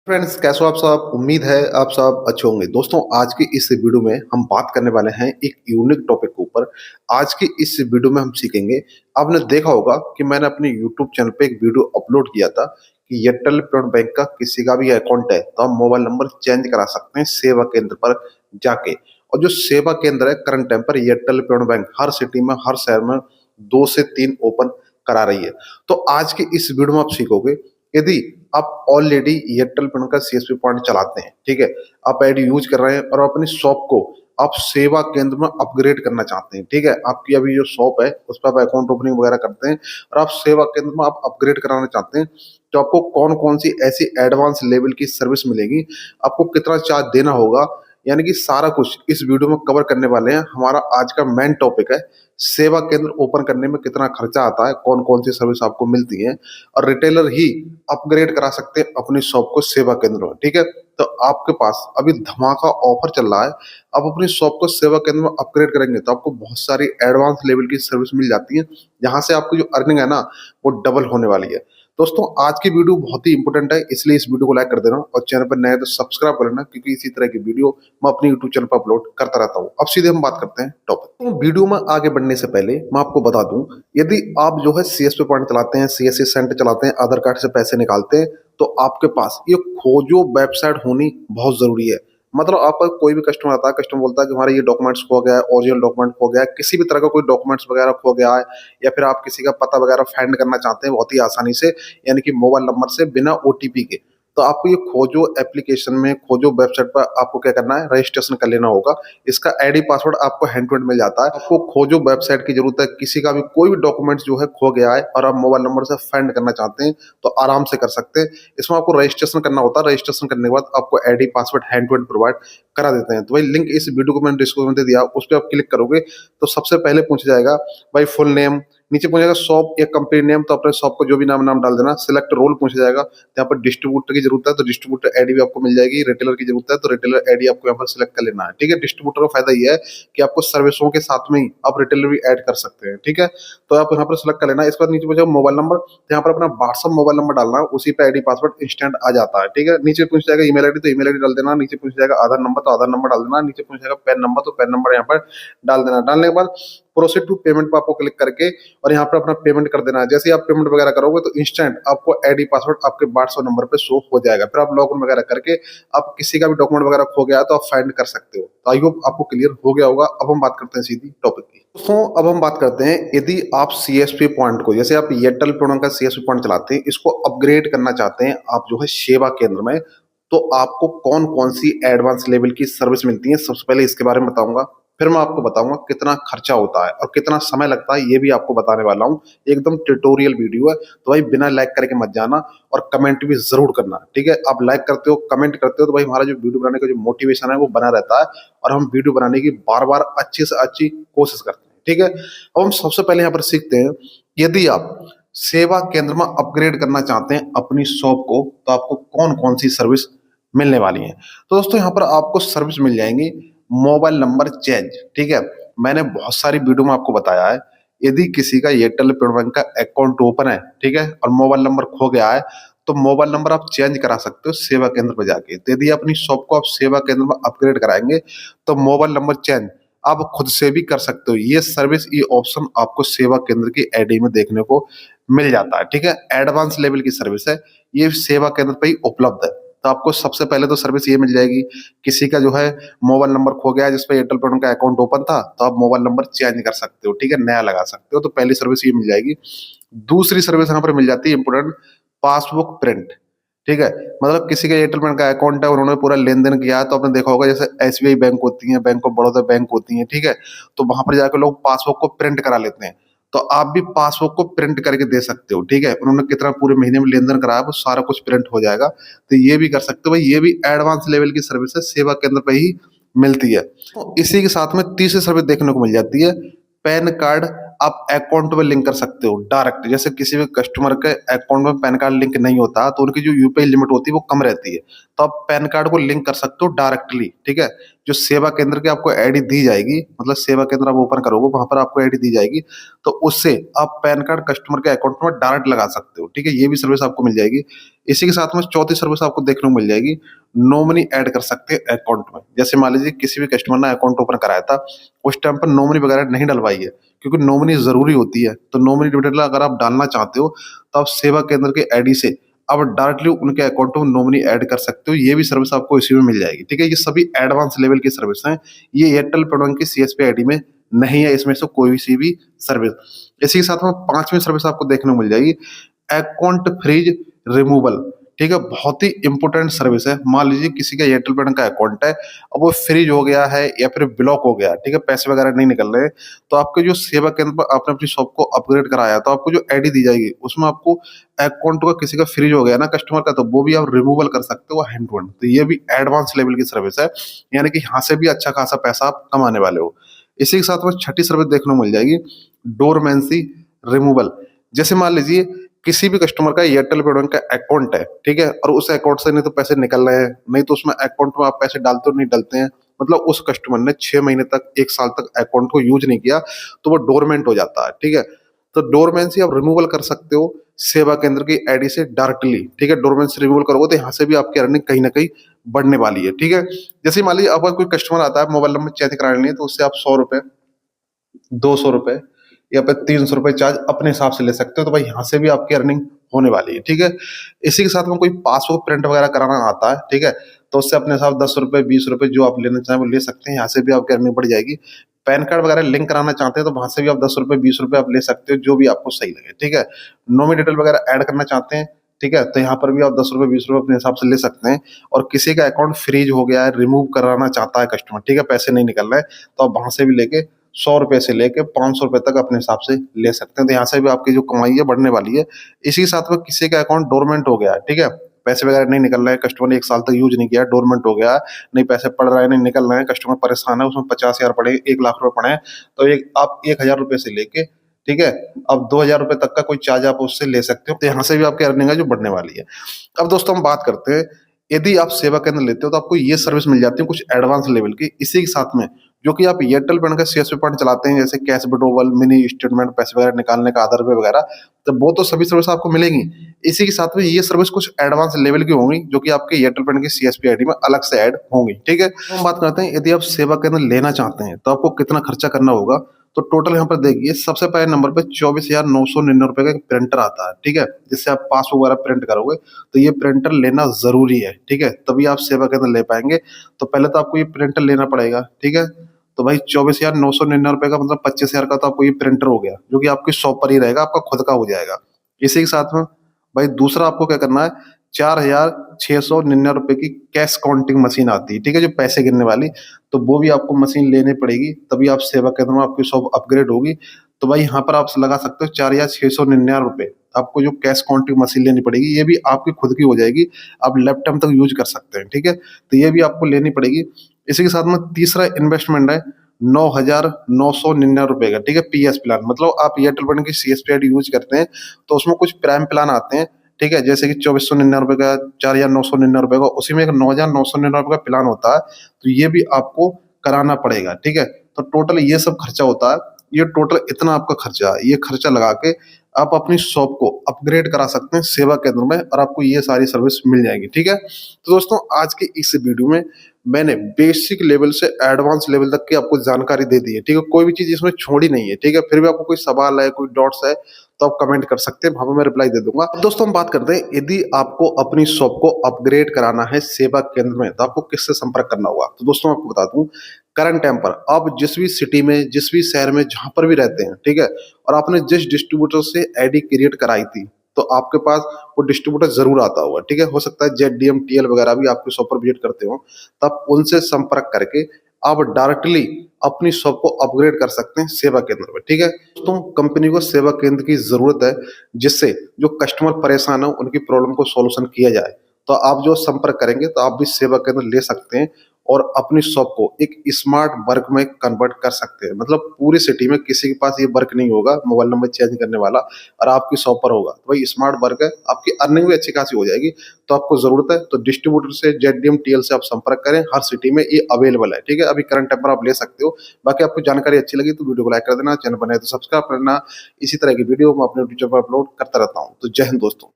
Friends, कैसे हो आप सब? उम्मीद है आप सब अच्छे होंगे। दोस्तों, आज की इस वीडियो में हम बात करने वाले हैं एक यूनिक टॉपिक के ऊपर। आज की इस वीडियो में हम सीखेंगे। आपने देखा होगा कि मैंने अपने यूट्यूब चैनल पे एक वीडियो अपलोड किया था कि एयरटेल पेमेंट बैंक का किसी का भी अकाउंट है तो हम मोबाइल नंबर चेंज करा सकते हैं सेवा केंद्र पर जाके। और जो सेवा केंद्र है करंट टाइम पर एयरटेल पेमेंट बैंक हर सिटी में, हर शहर में 2 से 3 ओपन करा रही है। तो आज की इस वीडियो में आप सीखोगे, यदि आप ऑलरेडी एयरटेल पेमेंट का सीएसपी पॉइंट चलाते हैं, ठीक है, आप आईडी यूज कर रहे हैं और अपनी शॉप को आप सेवा केंद्र में अपग्रेड करना चाहते हैं, ठीक है, आपकी अभी जो शॉप है उस पर आप अकाउंट ओपनिंग वगैरह करते हैं और आप सेवा केंद्र में आप अपग्रेड कराना चाहते हैं, तो आपको कौन कौन सी ऐसी एडवांस लेवल की सर्विस मिलेगी, आपको कितना चार्ज देना होगा, यानी कि सारा कुछ इस वीडियो में कवर करने वाले हैं। हमारा आज का मेन टॉपिक है सेवा केंद्र ओपन करने में कितना खर्चा आता है, कौन कौन सी सर्विस आपको मिलती है और रिटेलर ही अपग्रेड करा सकते हैं अपनी शॉप को सेवा केंद्र में, ठीक है। तो आपके पास अभी धमाका ऑफर चल रहा है। आप अपनी शॉप को सेवा केंद्र में अपग्रेड करेंगे तो आपको बहुत सारी एडवांस लेवल की सर्विस मिल जाती है, जहां से आपकी जो अर्निंग है ना वो डबल होने वाली है। दोस्तों, आज की वीडियो बहुत ही इंपॉर्टेंट है, इसलिए इस वीडियो को लाइक कर देना और चैनल पर नए हैं तो सब्सक्राइब कर लेना, क्योंकि इसी तरह की वीडियो मैं अपने यूट्यूब चैनल पर अपलोड करता रहता हूँ। अब सीधे हम बात करते हैं टॉपिक। तो वीडियो में आगे बढ़ने से पहले मैं आपको बता दूं, यदि आप जो है सीएसपी पॉइंट चलाते हैं, सीएससी सेंटर चलाते हैं, आधार कार्ड से पैसे निकालते हैं, तो आपके पास ये खोजो वेबसाइट होनी बहुत जरूरी है। मतलब आप पर कोई भी कस्टमर आता है, कस्टमर बोलता है कि हमारा ये डॉक्यूमेंट्स खो गया है, ओरिजिनल डॉक्यूमेंट खो गया है, किसी भी तरह का कोई डॉक्यूमेंट्स वगैरह खो गया है, या फिर आप किसी का पता वगैरह फाइंड करना चाहते हैं बहुत ही आसानी से, यानी कि मोबाइल नंबर से बिना ओटीपी के, तो आपको ये खोजो एप्लीकेशन में, खोजो वेबसाइट पर आपको क्या करना है, रजिस्ट्रेशन कर लेना होगा। इसका आईडी पासवर्ड आपको हैंड टू हैंड मिल जाता है। आपको खोजो वेबसाइट की जरूरत है, किसी का भी कोई भी डॉक्यूमेंट्स जो है खो गया है और आप मोबाइल नंबर से फाइंड करना चाहते हैं तो आराम से कर सकते हैं। इसमें आपको रजिस्ट्रेशन करना होता है, रजिस्ट्रेशन करने के बाद आपको ID password hand to hand provide करा देते हैं। तो भाई लिंक इस वीडियो को मैंने डिस्क्रिप्शन में दे दिया, उस पर आप क्लिक करोगे तो सबसे पहले पूछ जाएगा भाई फुल नेम, नीचे पूछेगा शॉप या कंपनी नेम, तो अपने शॉप को जो भी नाम नाम डाल देना। सिलेक्ट रोल पूछा जाएगा, यहाँ पर डिस्ट्रीब्यूटर की जरूरत है तो डिस्ट्रीब्यूटर आईडी भी आपको मिल जाएगी, रिटेलर की जरूरत है तो रिटेलर आईडी आपको यहाँ पर सिलेक्ट कर लेना है, ठीक है। डिस्ट्रीब्यूटर का फायदा ये है कि आपको सर्विसों के साथ में ही आप रिटेलर भी ऐड कर सकते हैं, ठीक है। तो आप यहाँ पर सिलेक्ट कर लेना है। इसके बाद नीचे पूछेगा मोबाइल नंबर, यहाँ पर अपना व्हाट्सअप मोबाइल नंबर डालना है, उसी पे आईडी पासवर्ड इंस्टेंट आ जाता है, ठीक है। नीचे पूछ जाएगा ईमेल आईडी, तो ईमेल आईडी डाल देना। नीचे पूछ जाएगा आधार नंबर, तो आधार नंबर डाल देना। नीचे पूछ जाएगा पैन नंबर, तो पैन नंबर यहाँ पर डाल देना। डालने के बाद प्रोसीड टू पेमेंट पर आपको क्लिक करके और यहाँ पर अपना पेमेंट कर देना है। जैसे ही आप पेमेंट वगैरह करोगे तो इंस्टेंट आपको आईडी पासवर्ड आपके व्हाट्सएप नंबर पे शो हो जाएगा। फिर आप लॉगिन वगैरह करके आप किसी का भी डॉक्यूमेंट वगैरह खो गया है तो आप फाइंड कर सकते हो। तो आई होप आपको क्लियर हो गया होगा। अब हम बात करते हैं सीधी टॉपिक की। दोस्तों, अब हम बात करते हैं, यदि आप सीएसपी पॉइंट को, जैसे आप एयरटेल पेमेंट का सीएसपी पॉइंट चलाते हैं, इसको अपग्रेड करना चाहते हैं आप जो है सेवा केंद्र में, तो आपको कौन कौन सी एडवांस लेवल की सर्विस मिलती है, सबसे पहले इसके बारे में बताऊंगा। फिर मैं आपको बताऊंगा कितना खर्चा होता है और कितना समय लगता है, ये भी आपको बताने वाला हूँ। एकदम ट्यूटोरियल वीडियो है, तो भाई बिना लाइक करके मत जाना और कमेंट भी जरूर करना, ठीक है। आप लाइक करते हो, कमेंट करते हो, तो भाई हमारा जो वीडियो बनाने का जो मोटिवेशन है वो बना रहता है और हम वीडियो बनाने की बार बार अच्छी से अच्छी कोशिश करते हैं, ठीक है। अब हम सबसे पहले यहाँ पर सीखते हैं, यदि आप सेवा केंद्र में अपग्रेड करना चाहते हैं अपनी शॉप को, तो आपको कौन कौन सी सर्विस मिलने वाली है। तो दोस्तों, यहाँ पर आपको सर्विस मिल जाएंगी मोबाइल नंबर चेंज, ठीक है। मैंने बहुत सारी वीडियो में आपको बताया है, यदि किसी का एयरटेल पेमेंट बैंक का अकाउंट ओपन है, ठीक है, और मोबाइल नंबर खो गया है, तो मोबाइल नंबर आप चेंज करा सकते हो सेवा केंद्र पर जाके। तो यदि अपनी शॉप को आप सेवा केंद्र में अपग्रेड कराएंगे तो मोबाइल नंबर चेंज आप खुद से भी कर सकते हो। ये सर्विस, ये ऑप्शन आपको सेवा केंद्र की आईडी में देखने को मिल जाता है, ठीक है। एडवांस लेवल की सर्विस है, ये सेवा केंद्र पे ही उपलब्ध है। तो आपको सबसे पहले तो सर्विस ये मिल जाएगी, किसी का जो है मोबाइल नंबर खो गया है जिसपे एयरटेल पेमेंट का अकाउंट ओपन था, तो आप मोबाइल नंबर चेंज कर सकते हो, ठीक है, नया लगा सकते हो। तो पहली सर्विस ये मिल जाएगी। दूसरी सर्विस यहाँ पर मिल जाती है इंपोर्टेंट, पासबुक प्रिंट, ठीक है। मतलब किसी का एयरटेल पेमेंट का अकाउंट है, उन्होंने पूरा लेन देन किया है, तो आपने देखा होगा जैसे एसबीआई बैंक होती है, बैंक ऑफ बड़ौदा बैंक होती है, ठीक है, तो वहां पर जाकर लोग पासबुक को प्रिंट करा लेते हैं। तो आप भी पासबुक को प्रिंट करके दे सकते हो, ठीक है। उन्होंने कितना पूरे महीने में लेन देन कराया वो सारा कुछ प्रिंट हो जाएगा, तो ये भी कर सकते हो भाई। ये भी एडवांस लेवल की सर्विस है, सेवा केंद्र पे ही मिलती है। तो इसी के साथ में तीसरी सर्विस देखने को मिल जाती है, पैन कार्ड आप अकाउंट में लिंक कर सकते हो डायरेक्ट। जैसे किसी भी कस्टमर के अकाउंट में पैन कार्ड लिंक नहीं होता तो उनकी जो यूपीआई लिमिट होती है वो कम रहती है, तो आप पैन कार्ड को लिंक कर सकते हो डायरेक्टली, ठीक है। जो सेवा केंद्र की आपको आईडी दी जाएगी, मतलब सेवा केंद्र आप ओपन करोगे, वहाँ पर आपको आईडी दी जाएगी, तो उससे आप पैन कार्ड कस्टमर के अकाउंट में डायरेक्ट लगा सकते हो, ठीक है? ये भी सर्विस आपको मिल जाएगी। इसी के साथ में चौथी सर्विस आपको देखने को मिल जाएगी, नॉमिनी ऐड कर सकते हैं अकाउंट में। जैसे मान लीजिए किसी भी कस्टमर ने अकाउंट ओपन कराया था, उस टाइम पर नॉमिनी वगैरह नहीं डलवाई है, क्योंकि नॉमिनी ज़रूरी होती है, तो नॉमिनी डिटेल अगर आप डालना चाहते हो, तो आप सेवा केंद्र के आईडी से आप डायरेक्टली उनके अकाउंट में नॉमिनी ऐड कर सकते हो। ये भी सर्विस आपको इसी में मिल जाएगी, ठीक है? ये सभी एडवांस लेवल की सर्विस हैं। ये एयरटेल पेमेंट की सीएसपी आईडी में नहीं है, इसमें से कोई सी भी सर्विस। इसी के साथ में 5वीं सर्विस आपको देखने को मिल जाएगी, अकाउंट फ्रीज रिमूवल, ठीक है? बहुत ही इंपॉर्टेंट सर्विस है। मान लीजिए किसी का एयरटेल पेमेंट का अकाउंट है, अब वो फ्रीज हो गया है या फिर ब्लॉक हो गया, ठीक है? पैसे वगैरह नहीं निकल रहे हैं, तो आपके जो सेवा केंद्र पर आपने अपनी शॉप को अपग्रेड कराया, तो आपको जो आईडी दी जाएगी, उसमें आपको अकाउंट का किसी का फ्रीज हो गया ना कस्टमर का, तो वो भी आप रिमूवल कर सकते हो हैंड टू हैंड। तो ये भी एडवांस लेवल की सर्विस है, यानी कि यहाँ से भी अच्छा खासा पैसा आप कमाने वाले हो। इसी के साथ में छठी सर्विस देखने को मिल जाएगी, डोरमेंसी रिमूवल। जैसे मान लीजिए किसी भी कस्टमर का एयरटेल पेमेंट का अकाउंट है, ठीक है? और उस अकाउंट से नहीं तो पैसे निकल रहे हैं, नहीं तो उसमें अकाउंट में आप पैसे डालते हो नहीं डलते हैं, मतलब उस कस्टमर ने 6 महीने तक 1 साल तक अकाउंट को यूज नहीं किया, तो वो डोरमेंट हो जाता है, ठीक है? तो डोरमेंसी आप रिमूवल कर सकते हो सेवा केंद्र की आईडी से डायरेक्टली, ठीक है? डोरमेंसी रिमूवल करोगे तो यहाँ से भी आपकी अर्निंग कहीं ना कहीं बढ़ने वाली है, ठीक है? जैसे मान लीजिए अगर कोई कस्टमर आता है मोबाइल नंबर चेंज कराने तो उससे आप 100 रुपए, 200 रुपए या फिर 300 रुपए चार्ज अपने हिसाब से ले सकते हो, तो भाई यहाँ से भी आपकी अर्निंग होने वाली है, ठीक है? इसी के साथ में कोई पासबुक प्रिंट वगैरह कराना आता है, ठीक है? तो उससे अपने हिसाब 10 रुपए, 20 रुपए जो आप लेना चाहें वो ले सकते हैं, यहाँ से भी आपकी अर्निंग बढ़ जाएगी। पैन कार्ड वगैरह लिंक कराना चाहते हैं तो वहां से भी आप 10 रुपए, 20 रुपए आप ले सकते हो, जो भी आपको सही लगे, ठीक है? नॉमिनी डिटेल वगैरह ऐड करना चाहते हैं, ठीक है? तो यहाँ पर भी आप 10 रुपए, 20 रुपए अपने हिसाब से ले सकते हैं। और किसी का अकाउंट फ्रीज हो गया है, रिमूव कराना चाहता है कस्टमर, ठीक है? पैसे नहीं निकल रहे हैं, तो आप वहां से भी लेके 100 रुपए से लेके 500 रुपए तक अपने हिसाब से ले सकते हैं, तो यहाँ से भी आपकी जो कमाई है बढ़ने वाली है। इसी के साथ में किसी का अकाउंट डोरमेंट हो गया है, ठीक है? पैसे वगैरह नहीं निकल रहे हैं, कस्टमर ने 1 साल तक यूज नहीं किया, डोरमेंट हो गया है, नहीं पैसे पड़ रहे हैं, नहीं निकल रहे हैं, कस्टमर परेशान है, उसमें 50,000 पड़े, 1 लाख रुपए पड़े हैं, तो एक आप 1,000 रुपए से लेके, ठीक है, अब 2,000 रुपए तक का कोई चार्ज आप उससे ले सकते हो, तो यहाँ से भी आपकी अर्निंग है जो बढ़ने वाली है। अब दोस्तों हम बात करते हैं, यदि आप सेवा केंद्र लेते हो तो आपको ये सर्विस मिल जाती है कुछ एडवांस लेवल की। इसी के साथ में जो कि आप एयरटेल पेमेंट का सीएसपी पॉइंट चलाते हैं, जैसे कैश विड्रॉवल, मिनी स्टेटमेंट, पैसे वगैरह निकालने का, आधार पे वगैरह, तो वो तो सभी सर्विस आपको मिलेंगी। इसी के साथ में ये सर्विस कुछ एडवांस लेवल की होंगी, जो कि आपके एयरटेल पेमेंट की सीएसपी आईडी में अलग से ऐड होंगी, ठीक है? तो हम बात करते हैं, यदि आप सेवा केंद्र लेना चाहते हैं तो आपको कितना खर्चा करना होगा। तो टोटल यहाँ पर देखिए, सबसे पहले नंबर पे 24,999 का एक प्रिंटर आता है, ठीक है? जिससे आप पासबुक वगैरह प्रिंट करोगे, तो ये प्रिंटर लेना जरूरी है, ठीक है? तभी आप सेवा केंद्र ले पाएंगे। तो पहले तो आपको ये प्रिंटर लेना पड़ेगा, ठीक है? तो भाई 24,999 का मतलब 25,000 का तो आपको ये प्रिंटर हो गया, जो कि आपकी शॉप पर ही रहेगा, आपका खुद का हो जाएगा। इसी के साथ में भाई दूसरा आपको क्या करना है, 4,699 की कैश काउंटिंग मशीन आती है, ठीक है? जो पैसे गिनने वाली, तो वो भी आपको मशीन लेनी पड़ेगी, तभी आप सेवा केंद्र में आपकी शॉप अपग्रेड होगी। तो भाई यहाँ पर आप लगा सकते हो 4,699 आपको जो कैश काउंटिंग मशीन लेनी पड़ेगी, ये भी आपकी खुद की हो जाएगी, आप लैपटॉप तक यूज कर सकते हैं, ठीक है? तो ये भी आपको लेनी पड़ेगी। इसी के साथ में तीसरा इन्वेस्टमेंट है 9,999 का, ठीक है? पीएस प्लान, मतलब आप एयरटेल पेमेंट की सीएसपी आईडी यूज करते हैं, तो उसमें कुछ प्राइम प्लान आते हैं, ठीक है? जैसे कि 2,499 का, 4,999 का, उसी में एक 9,999 का प्लान होता है, तो ये भी आपको कराना पड़ेगा, ठीक है? तो टोटल ये सब खर्चा होता है, ये टोटल इतना आपका खर्चा है, ये खर्चा लगा के आप अपनी शॉप को अपग्रेड करा सकते हैं सेवा केंद्र में, और आपको ये सारी सर्विस मिल जाएगी, ठीक है? तो दोस्तों आज की इस वीडियो में मैंने बेसिक लेवल से एडवांस लेवल तक की आपको जानकारी दे दी है, ठीक है? कोई भी चीज इसमें छोड़ी नहीं है, ठीक है? फिर भी आपको कोई सवाल है, कोई डॉट्स है, तो आप कमेंट कर सकते हैं, वहां पर मैं रिप्लाई दे दूंगा। अब दोस्तों हम बात करते हैं, यदि आपको अपनी शॉप को अपग्रेड कराना है सेवा केंद्र में, तो आपको किससे संपर्क करना होगा। तो दोस्तों आपको बता दूं, करंट टाइम पर आप जिस भी सिटी में, जिस भी शहर में, जहां पर भी रहते हैं, ठीक है, और आपने जिस डिस्ट्रीब्यूटर से आईडी क्रिएट कराई थी, तो आपके पास वो डिस्ट्रीब्यूटर जरूर आता होगा, ठीक है? हो सकता है जेडडीएम, टीएल वगैरह भी आपके शॉप पर विजिट करते हो, तो आप उनसे संपर्क करके आप डायरेक्टली अपनी शॉप को अपग्रेड कर सकते हैं सेवा केंद्र में, ठीक है? दोस्तों कंपनी को सेवा केंद्र की जरूरत है, जिससे जो कस्टमर परेशान हो उनकी प्रॉब्लम को सॉल्यूशन किया जाए। तो आप जो संपर्क करेंगे तो आप भी सेवा केंद्र ले सकते हैं, और अपनी शॉप को एक स्मार्ट वर्क में कन्वर्ट कर सकते हैं। मतलब पूरी सिटी में किसी के पास ये वर्क नहीं होगा मोबाइल नंबर चेंज करने वाला और आपकी शॉप पर होगा। तो भाई स्मार्ट वर्क है, आपकी अर्निंग भी अच्छी खासी हो जाएगी। तो आपको ज़रूरत है तो डिस्ट्रीब्यूटर से जेडडीएम टीएल से आप संपर्क करें, हर सिटी में ये अवेलेबल है, ठीक है? अभी करंट टाइम पर आप ले सकते हो। बाकी आपको जानकारी अच्छी लगी तो वीडियो को लाइक कर देना, चैनल बनाए तो सब्सक्राइब करना। इसी तरह की वीडियो मैं अपने यूट्यूब पर अपलोड करता रहता हूँ। तो जय हिंद दोस्तों।